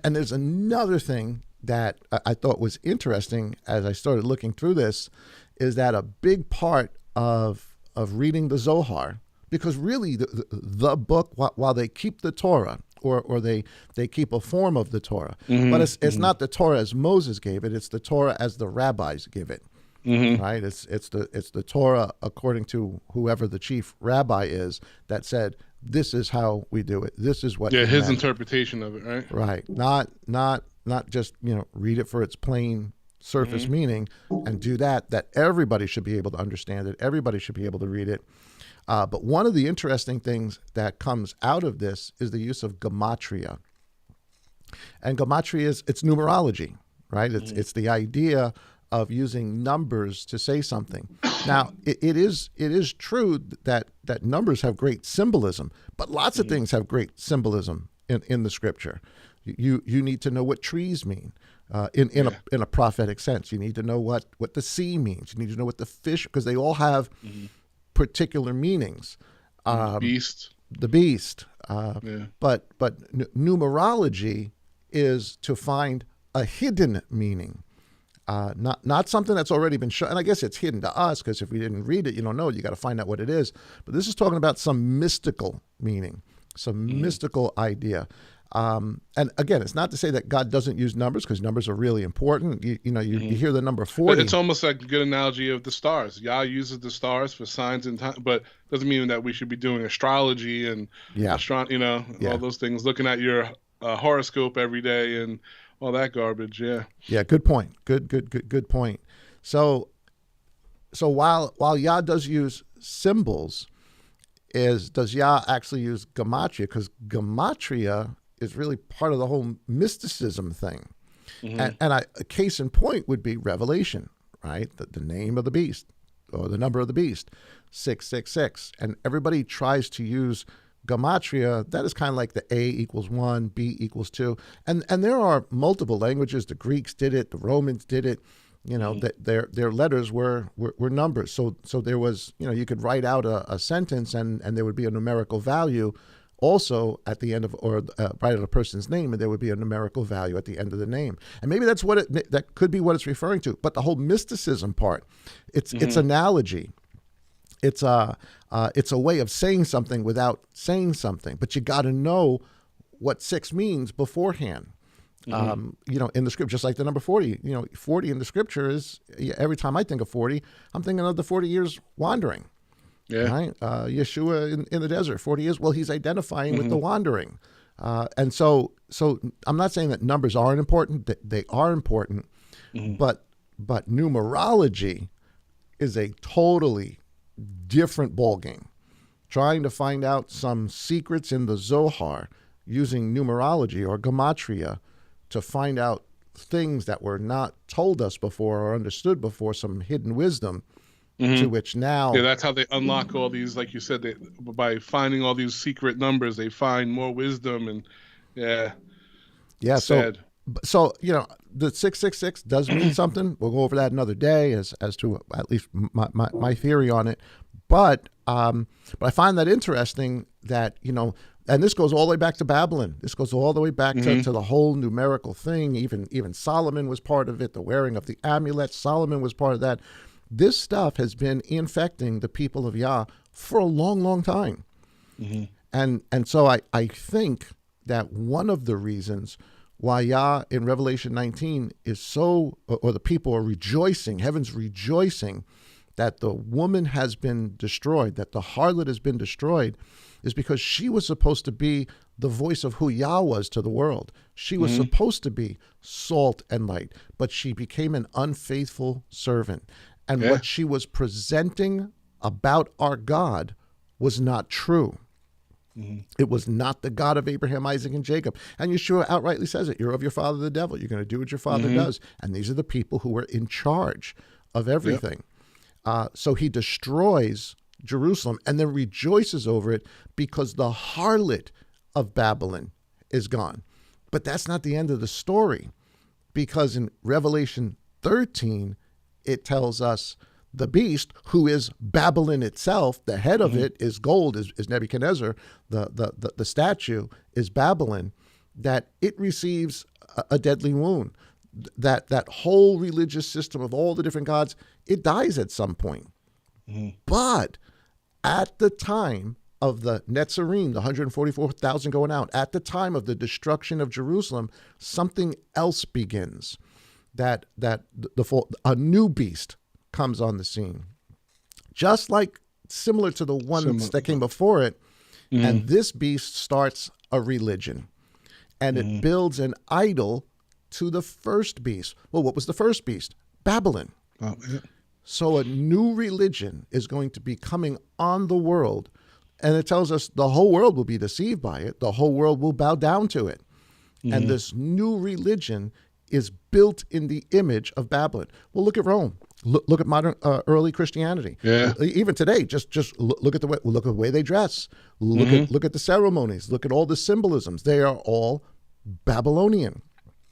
there's another thing that I thought was interesting as I started looking through this, is that a big part of reading the Zohar, because really the book, while they keep the Torah, or they keep a form of the Torah, but it's not the Torah as Moses gave it, it's the Torah as the rabbis give it. Right? It's the Torah according to whoever the chief rabbi is that said, this is how we do it. This is what. Yeah, his interpretation of it, right? Right. Not just read it for its plain surface meaning and do that everybody should be able to understand it. Everybody should be able to read it. But one of the interesting things that comes out of this is the use of gematria. And gematria it's numerology, right? It's the idea of using numbers to say something. Now, it is true that numbers have great symbolism, but lots of things have great symbolism in the scripture. You need to know what trees mean in a prophetic sense. You need to know what the sea means. You need to know what the fish, because they all have particular meanings. The beast. But numerology is to find a hidden meaning. Not something that's already been shown. And I guess it's hidden to us because if we didn't read it, you don't know it. You got to find out what it is. But this is talking about some mystical meaning, some mystical idea. And again, it's not to say that God doesn't use numbers, because numbers are really important. You hear the number 40. It's almost like a good analogy of the stars. Yah uses the stars for signs and time, but doesn't mean that we should be doing astrology and all those things, looking at your horoscope every day and all that garbage. Yeah. Yeah. Good point. Good point. So while Yah does use symbols, does Yah actually use gematria? Because gematria is really part of the whole mysticism thing. And a case in point would be Revelation, right? The name of the beast, or the number of the beast, 666. And everybody tries to use gematria. That is kind of like the A equals 1, B equals 2. And there are multiple languages. The Greeks did it. The Romans did it. That their letters were numbers. So there was, you could write out a sentence and there would be a numerical value also at the end of, or write out a person's name, and there would be a numerical value at the end of the name. And maybe that's that could be what it's referring to. But the whole mysticism part, it's analogy. It's a way of saying something without saying something. But you got to know what 6 means beforehand. In the scripture, just like the number 40, 40 in the scripture is, every time I think of 40, I'm thinking of the 40 years wandering. Yeah. Right? Yeshua in the desert, 40 years. Well, he's identifying with the wandering. And so I'm not saying that numbers aren't important. They are important, but numerology is a totally different ballgame. Trying to find out some secrets in the Zohar using numerology or gematria to find out things that were not told us before or understood before, some hidden wisdom, to which now... Yeah, that's how they unlock all these, like you said, by finding all these secret numbers, they find more wisdom, and yeah. So the 666 does mean something. We'll go over that another day as to at least my theory on it. But I find that interesting that, and this goes all the way back to Babylon. This goes all the way back to the whole numerical thing. Even Solomon was part of it. The wearing of the amulet, Solomon was part of that. This stuff has been infecting the people of Yah for a long, long time. And so I think that one of the reasons why Yah in Revelation 19 is so, or the people are rejoicing, heaven's rejoicing that the woman has been destroyed, that the harlot has been destroyed, is because she was supposed to be the voice of who Yah was to the world. She was supposed to be salt and light, but she became an unfaithful servant. And what she was presenting about our God was not true. It was not the God of Abraham, Isaac, and Jacob. And Yeshua outrightly says it. You're of your father, the devil. You're going to do what your father does. And these are the people who were in charge of everything. So he destroys Jerusalem and then rejoices over it because the harlot of Babylon is gone. But that's not the end of the story, because in Revelation 13, it tells us the beast, who is Babylon itself, the head of it is gold, is Nebuchadnezzar, the statue is Babylon, that it receives a deadly wound. That whole religious system of all the different gods, it dies at some point. But at the time of the Netzarim, the 144,000 going out, at the time of the destruction of Jerusalem, something else begins. A new beast comes on the scene, just like similar to the one that came before it. And this beast starts a religion, and it builds an idol to the first beast. Well, what was the first beast? Babylon. So a new religion is going to be coming on the world, and it tells us the whole world will be deceived by it. The whole world will bow down to it. And this new religion is built in the image of Babylon. Well, look at Rome. Look at modern early Christianity. Yeah. Even today, just look at the way they dress. Look at the ceremonies. Look at all the symbolisms. They are all Babylonian.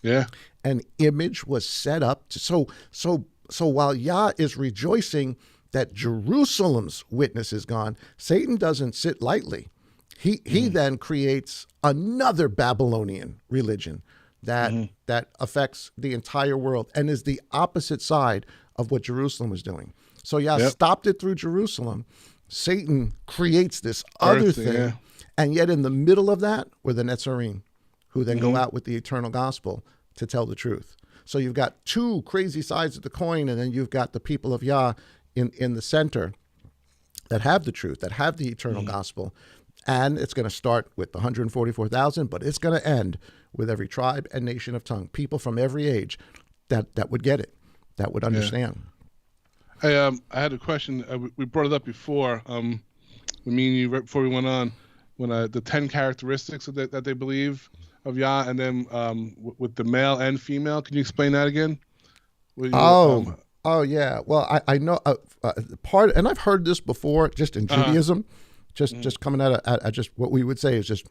Yeah. An image was set up so while Yah is rejoicing that Jerusalem's witness is gone, Satan doesn't sit lightly. He then creates another Babylonian religion that affects the entire world and is the opposite side of what Jerusalem was doing. So Yah stopped it through Jerusalem. Satan creates this other thing. And yet in the middle of that were the Netzarim, who then go out with the eternal gospel to tell the truth. So you've got two crazy sides of the coin, and then you've got the people of Yah in the center that have the truth, that have the eternal gospel. And it's going to start with the 144,000, but it's going to end with every tribe and nation of tongue, people from every age that would get it, that would understand. I had a question. We brought it up before. Me and you, right before we went on, when the 10 characteristics that they believe of Yah, and then with the male and female. Can you explain that again? Oh yeah. Well, I know part, and I've heard this before, just in Judaism, just coming out of just what we would say is just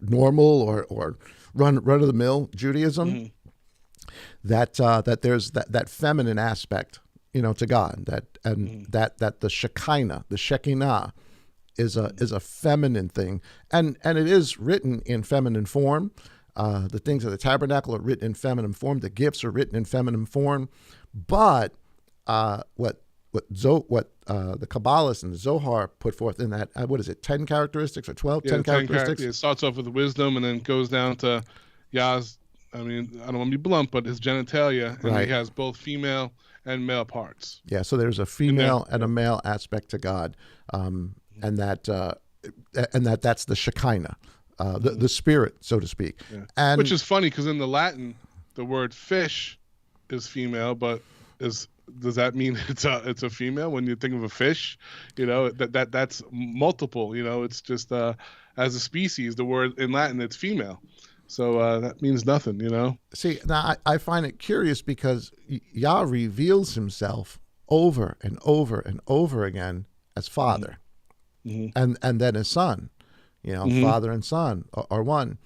normal or run of the mill Judaism. That there's that feminine aspect, to God, that the Shekinah is a feminine thing, and it is written in feminine form. The things of the tabernacle are written in feminine form. The gifts are written in feminine form. But what the Kabbalists and the Zohar put forth in that, what is it, 10 characteristics or 12? 10 characteristics? It starts off with wisdom and then goes down to Yah's, I don't want to be blunt, but his genitalia, and he has both female and male parts. Yeah, so there's a female and a male aspect to God, and that's the Shekinah, the spirit, so to speak. Yeah. And which is funny because in the Latin, the word fish is female, but does that mean it's a female when you think of a fish? That's multiple. It's just as a species, the word in Latin it's female, so that means nothing. See, now I find it curious because Yah reveals himself over and over and over again as Father, and then as Son. Father and Son are one.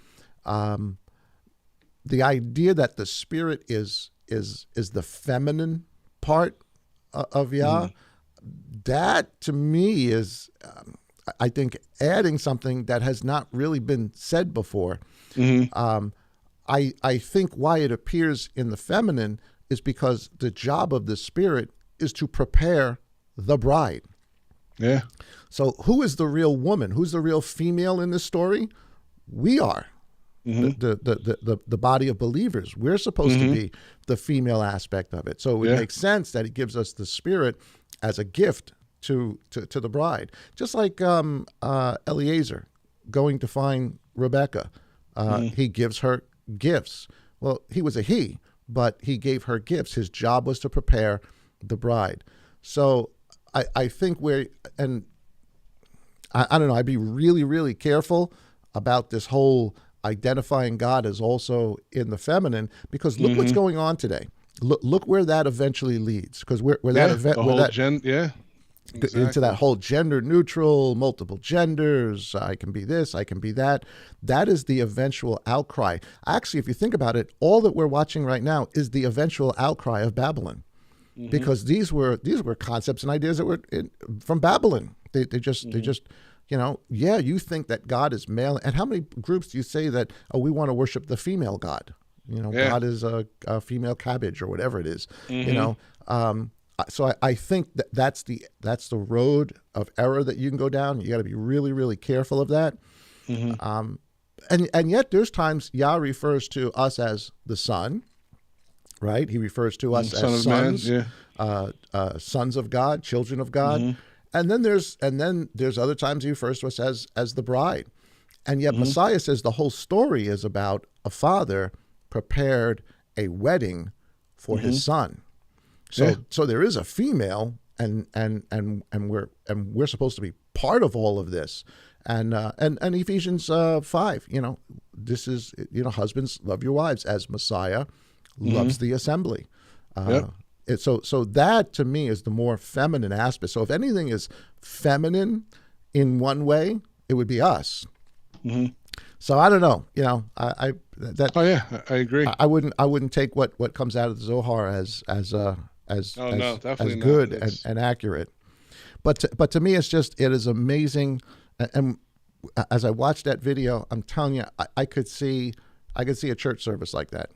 The idea that the Spirit is the feminine part of Yah, that to me is, I think, adding something that has not really been said before. I think why it appears in the feminine is because the job of the Spirit is to prepare the bride. Yeah. So who is the real woman? Who's the real female in this story? We are. The body of believers. We're supposed to be the female aspect of it. So it makes sense that he gives us the Spirit as a gift to the bride. Just like Eliezer going to find Rebecca. He gives her gifts. Well, he was a he, but he gave her gifts. His job was to prepare the bride. So I think I don't know, I'd be really, really careful about this whole identifying God as also in the feminine, because look what's going on today. Look where that eventually leads, because into that whole gender neutral, multiple genders, I can be this, I can be that. That is the eventual outcry. Actually, if you think about it, all that we're watching right now is the eventual outcry of Babylon, because these were concepts and ideas that were from Babylon. They just you think that God is male, and how many groups do you say that we want to worship the female God? God is a female cabbage or whatever it is. So I think that's the road of error that you can go down. You got to be really, really careful of that. And yet there's times Yah refers to us as the Son, right? He refers to us as sons, sons of God, children of God. And then there's other times he refers to us as the bride. And yet Messiah says the whole story is about a father prepared a wedding for his son. So there is a female, and we're supposed to be part of all of this. And Ephesians 5, this is, husbands, love your wives as Messiah loves the assembly. So that to me is the more feminine aspect. So if anything is feminine in one way, it would be us. So I don't know. I agree. I wouldn't take what comes out of the Zohar as good and accurate. But to me, it is amazing. And as I watched that video, I'm telling you, I could see a church service like that.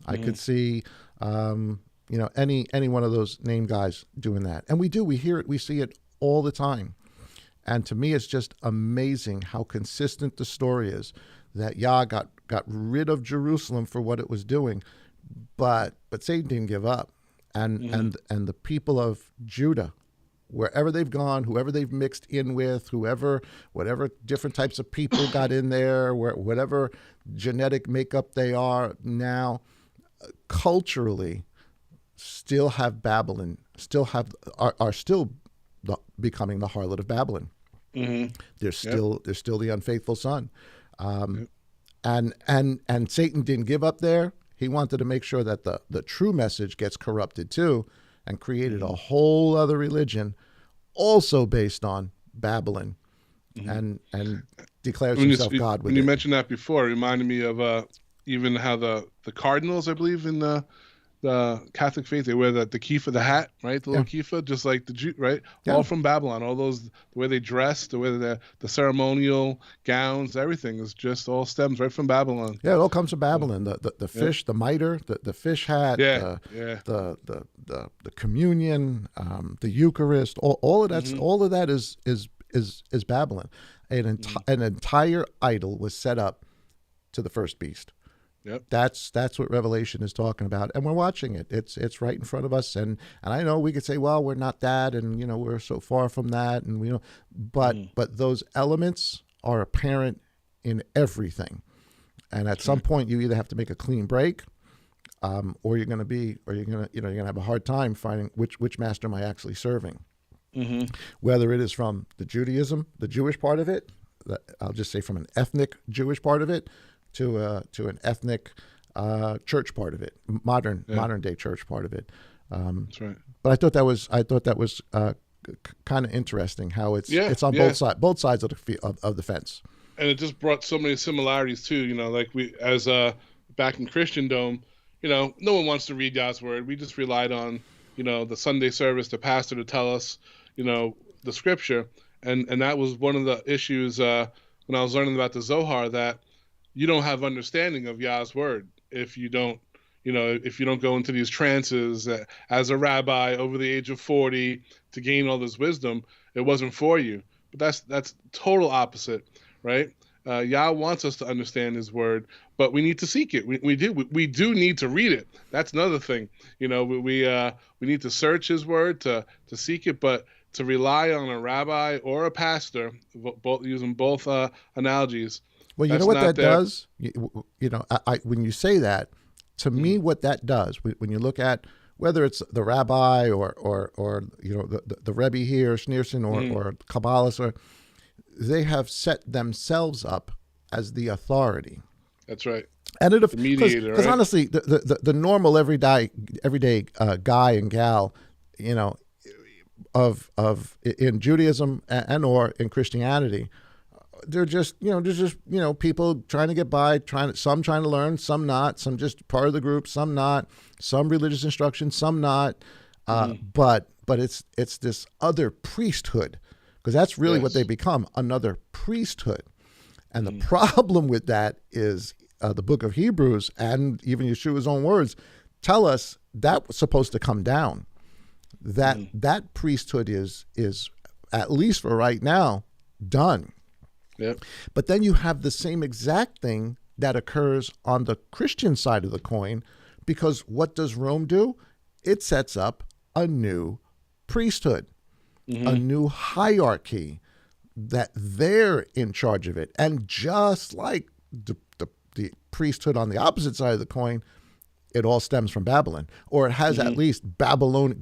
I could see, any one of those name guys doing that. And we hear it, we see it all the time. And to me, it's just amazing how consistent the story is, that Yah got got rid of Jerusalem for what it was doing, but Satan didn't give up, and the people of Judah, wherever they've gone, whoever they've mixed in with, whatever different types of people got in there, whatever genetic makeup they are now, culturally, still have Babylon, are still becoming the harlot of Babylon. They're still the unfaithful son, and Satan didn't give up there. He wanted to make sure that the true message gets corrupted too, and created a whole other religion, also based on Babylon, and declares himself God with when it. you mentioned that before, it reminded me of even how the cardinals, I believe, in the Catholic faith, they wear the kippah, the hat, right? The little kippah, just like the Jew, right? Yeah. All from Babylon. All those, the way they dress, the way the ceremonial gowns, everything is just all stems right from Babylon. Yeah, it all comes from Babylon. The fish, the mitre, the fish hat, the communion, the Eucharist, all of that's all of that is Babylon. An entire idol was set up to the first beast. Yep. That's what Revelation is talking about, and we're watching it. It's right in front of us, and I know we could say, well, we're not that, and we're so far from that, and but those elements are apparent in everything, and at some point you either have to make a clean break, or you're gonna have a hard time finding which master am I actually serving, whether it is from the Judaism, the Jewish part of it, I'll just say from an ethnic Jewish part of it, to an ethnic church part of it, modern day church part of it. That's right. But I thought that was kind of interesting how it's on both sides of the fence. And it just brought so many similarities too. Like we as back in Christendom, no one wants to read God's word. We just relied on the Sunday service, the pastor to tell us the scripture, and that was one of the issues when I was learning about the Zohar, that you don't have understanding of Yah's word if you don't go into these trances as a rabbi over the age of 40 to gain all this wisdom. It wasn't for you. But that's total opposite, right? Yah wants us to understand his word, but we need to seek it. We do need to read it. That's another thing. We need to search his word to seek it, but to rely on a rabbi or a pastor, using both analogies. Well, you know what that does? When you say that, to me, what that does, when you look at whether it's the rabbi or the Rebbe here, Schneerson, or Kabbalist, they have set themselves up as the authority. That's right. And the mediator, because honestly, the normal everyday guy and gal, in Judaism and or in Christianity, they're just people trying to get by, some trying to learn, some not, some just part of the group, some not, some religious instruction, some not, but it's this other priesthood, because that's really what they become, another priesthood. And the problem with that is the book of Hebrews and even Yeshua's own words tell us that was supposed to come down. That priesthood is at least for right now done. Yep. But then you have the same exact thing that occurs on the Christian side of the coin, because what does Rome do? It sets up a new priesthood, a new hierarchy, that they're in charge of it. And just like the priesthood on the opposite side of the coin, it all stems from Babylon, or it has at least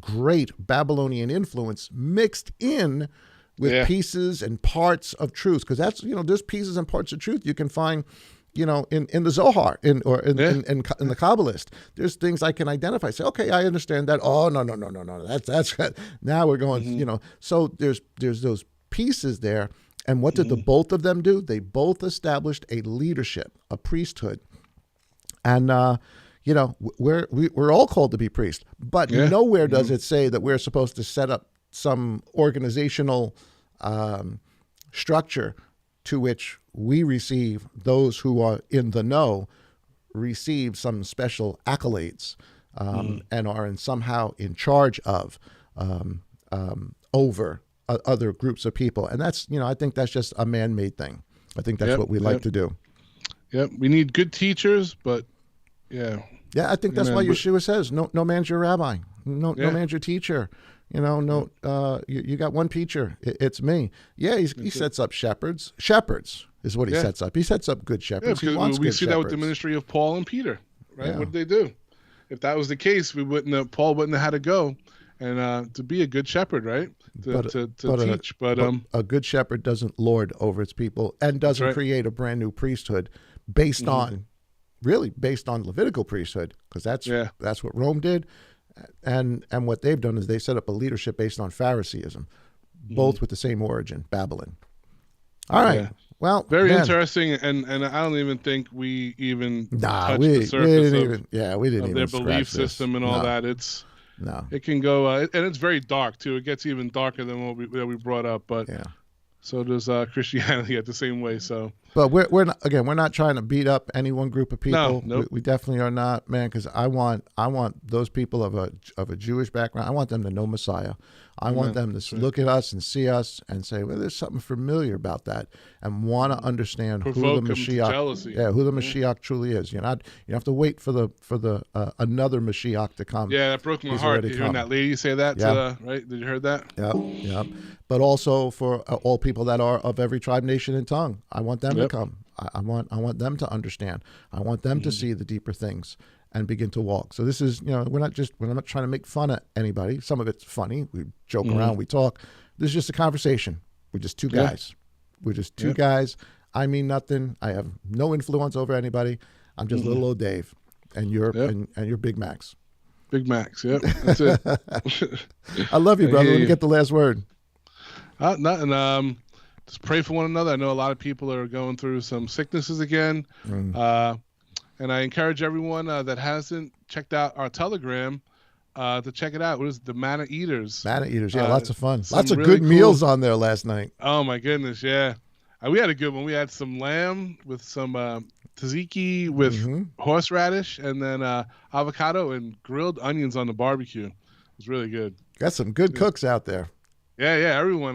great Babylonian influence mixed in with pieces and parts of truth, because that's there's pieces and parts of truth you can find in the Zohar in the Kabbalist. There's things I can identify. Say, okay, I understand that. Oh no, that's now we're going. So there's those pieces there, and what did the both of them do? They both established a leadership, a priesthood, and we're all called to be priests, but nowhere does it say that we're supposed to set up some organizational structure to which we receive, those who are in the know receive some special accolades and are somehow in charge of over other groups of people. And that's, I think that's just a man-made thing. I think that's what we like to do. Yep. We need good teachers, but yeah. Yeah, I think that's why Yeshua says, no man's your rabbi. No Yeah. man's your teacher. You got one teacher. It's me. Yeah, he sets up shepherds. Shepherds is what he sets up. He sets up good shepherds. Yeah, He wants we good see that with the shepherds. ministry of Paul and Peter, right? Yeah. What did they do? If that was the case, Paul wouldn't have had to go and to be a good shepherd, right? To teach. But a good shepherd doesn't lord over its people and doesn't create a brand new priesthood based on Levitical priesthood, because that's what Rome did. And what they've done is they set up a leadership based on Phariseeism, both with the same origin, Babylon. All right. Yeah. Well, very interesting, and I don't even think we even touched the surface we didn't of their belief system and all that. It can go, and it's very dark too. It gets even darker than what we brought up, but so does Christianity at the same way. So, but we're not trying to beat up any one group of people. No, nope. We definitely are not, man. Because I want those people of a Jewish background. I want them to know Messiah. I want them to look at us and see us and say, well, there's something familiar about that, and want to understand who the Mashiach truly is. You have to wait for the another Mashiach to come. Yeah, that broke my heart. You hearing that lady say that? Right? Did you hear that? Yep. But also for all people that are of every tribe, nation, and tongue, I want them to come. I want them to understand. I want them to see the deeper things and begin to walk. So this is, we're not trying to make fun of anybody. Some of it's funny. We joke around, we talk. This is just a conversation. We're just two guys. We're just two guys. I mean nothing. I have no influence over anybody. I'm just little old Dave, and you're Big Max. Big Max. Yep. That's it. I love you, brother. Let me get the last word. Nothing. Just pray for one another. I know a lot of people are going through some sicknesses again. And I encourage everyone that hasn't checked out our Telegram to check it out. What is it? The Manna Eaters? Manna Eaters, yeah, lots of fun. Lots of really good meals on there last night. Oh, my goodness, yeah. We had a good one. We had some lamb with some tzatziki with horseradish, and then avocado and grilled onions on the barbecue. It was really good. Got some good cooks out there. Yeah, everyone.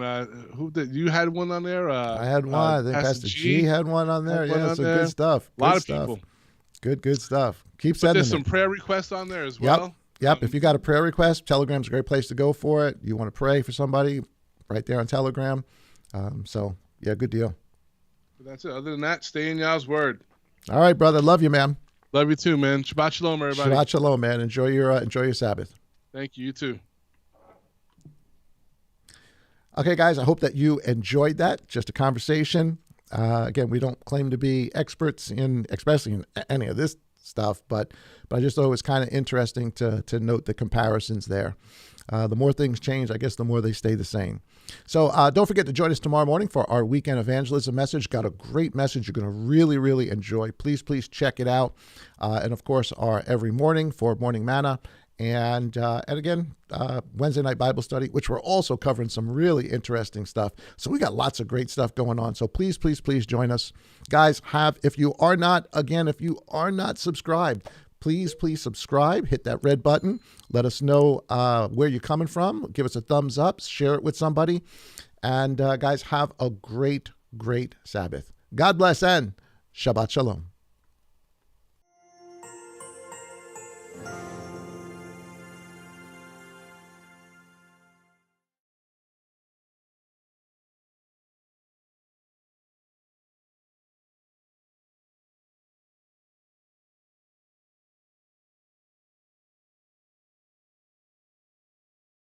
Who did you had one on there? I had one. I think Pastor G had one on there. Yeah, some good stuff. A lot of people. Good stuff. Keep sending there's some prayer requests on there as well. Yep. If you got a prayer request, Telegram's a great place to go for it. You want to pray for somebody, right there on Telegram. Good deal. But that's it. Other than that, stay in Yah's word. All right, brother. Love you, man. Love you too, man. Shabbat shalom, everybody. Shabbat shalom, man. Enjoy your Sabbath. Thank you. You too. Okay, guys, I hope that you enjoyed that. Just a conversation. Again, we don't claim to be experts especially in any of this stuff, but I just thought it was kind of interesting to note the comparisons there. The more things change, I guess the more they stay the same. So don't forget to join us tomorrow morning for our weekend evangelism message. Got a great message you're going to really, really enjoy. Please check it out. And of course, our every morning for Morning Manna. And again, Wednesday night Bible study, which we're also covering some really interesting stuff. So we got lots of great stuff going on. So please join us. Guys, if you are not subscribed, please subscribe. Hit that red button. Let us know where you're coming from. Give us a thumbs up. Share it with somebody. And guys, have a great Sabbath. God bless and Shabbat Shalom.